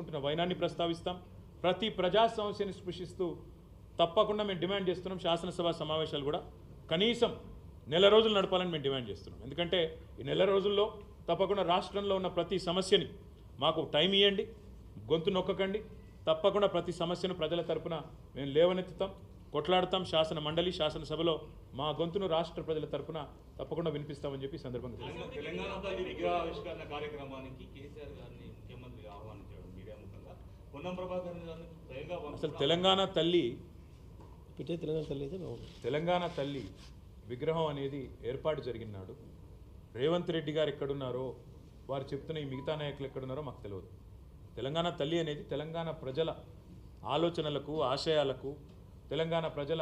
ఎదుర్కొంటున్న వైనాన్ని ప్రస్తావిస్తాం. ప్రతి ప్రజా సమస్యని స్పృశిస్తూ తప్పకుండా మేము డిమాండ్ చేస్తున్నాం. శాసనసభ సమావేశాలు కూడా కనీసం నెల రోజులు నడపాలని మేము డిమాండ్ చేస్తున్నాం. ఎందుకంటే ఈ నెల రోజుల్లో తప్పకుండా రాష్ట్రంలో ఉన్న ప్రతి సమస్యని మాకు టైం ఇవ్వండి, గొంతు నొక్కకండి. తప్పకుండా ప్రతి సమస్యను ప్రజల తరపున మేము లేవనెత్తుతాం, కొట్లాడతాం. శాసన మండలి శాసనసభలో మా గొంతును రాష్ట్ర ప్రజల తరపున తప్పకుండా వినిపిస్తామని చెప్పి సందర్భంగా తెలంగాణ తల్లి విగ్రహ ఆవిష్కరణ కార్యక్రమానికి కేసీఆర్ గారిని ముఖ్యమంత్రి ఆహ్వానించాడు. మీడియా ముఖంగా పొన్నం ప్రభాకర్ గారిని అసలు తెలంగాణ తల్లి విగ్రహం అనేది ఏర్పాటు జరిగినాడు రేవంత్ రెడ్డి గారు ఎక్కడున్నారో, వారు చెప్తున్న ఈ మిగతా నాయకులు ఎక్కడున్నారో మాకు తెలియదు. తెలంగాణ తల్లి అనేది తెలంగాణ ప్రజల ఆలోచనలకు, ఆశయాలకు, తెలంగాణ ప్రజల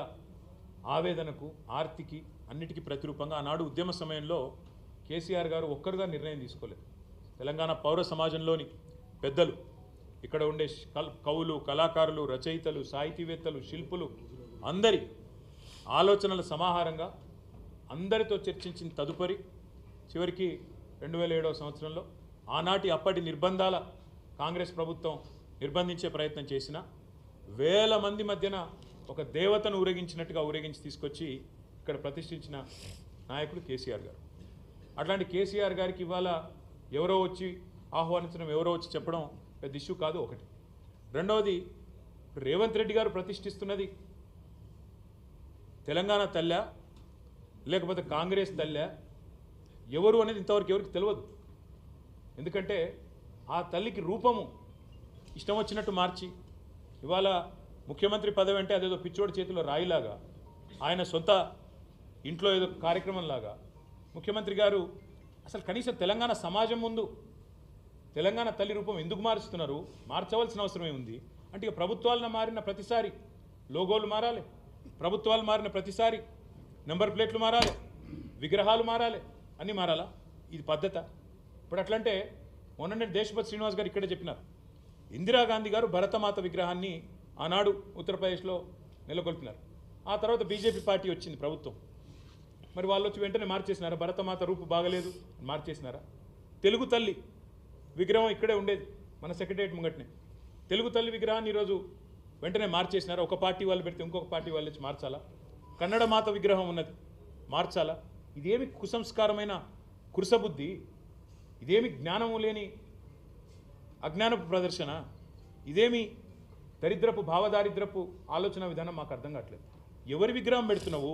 ఆవేదనకు, ఆర్తికి అన్నిటికీ ప్రతిరూపంగా ఆనాడు ఉద్యమ సమయంలో కేసీఆర్ గారు ఒక్కరుగా నిర్ణయం తీసుకోలేదు. తెలంగాణ పౌర సమాజంలోని పెద్దలు, ఇక్కడ ఉండే కవులు, కళాకారులు, రచయితలు, సాహితీవేత్తలు, శిల్పులు అందరి ఆలోచనల సమాహారంగా అందరితో చర్చించిన తదుపరి చివరికి 2007వ సంవత్సరంలో ఆనాటి అప్పటి నిర్బంధాల కాంగ్రెస్ ప్రభుత్వం నిర్బంధించే ప్రయత్నం చేసిన వేల మంది మధ్యన ఒక దేవతను ఊరేగించినట్టుగా ఊరేగించి తీసుకొచ్చి ఇక్కడ ప్రతిష్ఠించిన నాయకుడు కేసీఆర్ గారు. అట్లాంటి కేసీఆర్ గారికి ఇవాళ ఎవరో వచ్చి ఆహ్వానించడం, ఎవరో వచ్చి చెప్పడం పెద్ద ఇష్యూ కాదు. ఒకటి. రెండవది, రేవంత్ రెడ్డి గారు ప్రతిష్ఠిస్తున్నది తెలంగాణ తల్లి లేకపోతే కాంగ్రెస్ తల్లి ఎవరు అనేది ఇంతవరకు ఎవరికి తెలియదు. ఎందుకంటే ఆ తల్లికి రూపము ఇష్టం వచ్చినట్టు మార్చి ఇవాళ ముఖ్యమంత్రి పదవి అంటే అదేదో పిచ్చోడి చేతిలో రాయిలాగా, ఆయన సొంత ఇంట్లో ఏదో కార్యక్రమంలాగా ముఖ్యమంత్రి గారు అసలు కనీసం తెలంగాణ సమాజం ముందు తెలంగాణ తల్లి రూపం ఎందుకు మారుస్తున్నారు, మార్చవలసిన అవసరమే ఉంది. అంటే ఇక ప్రభుత్వాలను మారిన ప్రతిసారి లోగోలు మారాలి, ప్రభుత్వాలు మారిన ప్రతిసారి నెంబర్ ప్లేట్లు మారాలి, విగ్రహాలు మారాలి, అన్నీ మారాలా? ఇది పద్ధత? ఇప్పుడు అట్లంటే మొన్ననే దేశపతి శ్రీనివాస్ గారు ఇక్కడే చెప్పినారు, ఇందిరాగాంధీ గారు భరతమాత విగ్రహాన్ని ఆనాడు ఉత్తరప్రదేశ్లో నెలకొల్పినారు. ఆ తర్వాత బీజేపీ పార్టీ వచ్చింది ప్రభుత్వం. మరి వాళ్ళు వచ్చి వెంటనే మార్చేసినారా? భరతమాత రూపు బాగలేదు మార్చేసినారా? తెలుగు తల్లి విగ్రహం ఇక్కడే ఉండేది మన సెక్రటరియట్ ముంగట్నే. తెలుగు తల్లి విగ్రహాన్ని ఈరోజు వెంటనే మార్చేసినారా? ఒక పార్టీ వాళ్ళు పెడితే ఇంకొక పార్టీ వాళ్ళు వచ్చి మార్చాలా? కన్నడ మాత విగ్రహం ఉన్నది మార్చాలా? ఇదేమి కుసంస్కారమైన కురుసబుద్ధి? ఇదేమి జ్ఞానము లేని అజ్ఞానపు ప్రదర్శన? ఇదేమి దరిద్రపు భావదారిద్రపు ఆలోచన విధానం? మాకు అర్థం కావట్లేదు. ఎవరి విగ్రహం పెడుతున్నావు?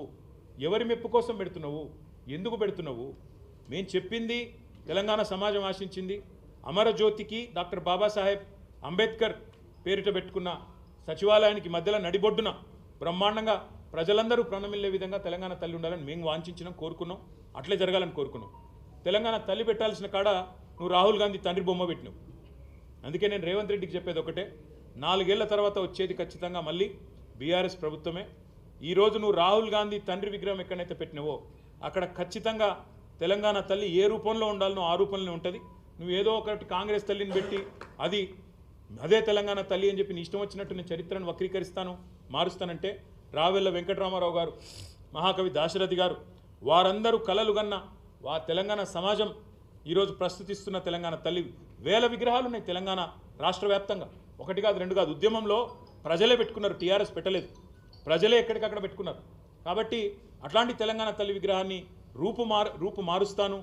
ఎవరి మెప్పు కోసం పెడుతున్నావు? ఎందుకు పెడుతున్నావు? మేము చెప్పింది తెలంగాణ సమాజం ఆశించింది. అమరజ్యోతికి డాక్టర్ బాబాసాహెబ్ అంబేద్కర్ పేరిట పెట్టుకున్న సచివాలయానికి మధ్యలో నడిబొడ్డున బ్రహ్మాండంగా ప్రజలందరూ ప్రణమిల్లే విధంగా తెలంగాణ తల్లి ఉండాలని మేము వాంఛించినాం, కోరుకున్నాం. అట్లే జరగాలని కోరుకున్నాం. తెలంగాణ తల్లి పెట్టాల్సిన కాడ నువ్వు రాహుల్ గాంధీ తండ్రి బొమ్మ పెట్టినావు. అందుకే నేను రేవంత్ రెడ్డికి చెప్పేది ఒకటే, 4 ఏళ్ల తర్వాత వచ్చేది ఖచ్చితంగా మళ్ళీ బీఆర్ఎస్ ప్రభుత్వమే. ఈరోజు నువ్వు రాహుల్ గాంధీ తండ్రి విగ్రహం ఎక్కడైతే పెట్టినావో అక్కడ ఖచ్చితంగా తెలంగాణ తల్లి ఏ రూపంలో ఉండాలనో ఆ రూపంలోనే ఉంటుంది. నువ్వు ఏదో ఒకటి కాంగ్రెస్ తల్లిని పెట్టి అదే తెలంగాణ తల్లి అని చెప్పి నీ ఇష్టం వచ్చినట్టు నేను చరిత్రను వక్రీకరిస్తాను, మారుస్తానంటే రావెల్ల వెంకటరామారావు గారు, మహాకవి దాశరథి గారు, వారందరూ కలలు గన్న తెలంగాణ సమాజం ఈరోజు ప్రస్తుతిస్తున్న తెలంగాణ తల్లి వేల విగ్రహాలు ఉన్నాయి తెలంగాణ రాష్ట్ర వ్యాప్తంగా. 1 కాదు 2 కాదు. ఉద్యమంలో ప్రజలే పెట్టుకున్నారు, టీఆర్ఎస్ పెట్టలేదు. ప్రజలే ఎక్కడికక్కడ పెట్టుకున్నారు. కాబట్టి అట్లాంటి తెలంగాణ తల్లి విగ్రహాన్ని రూపు మారుస్తాను,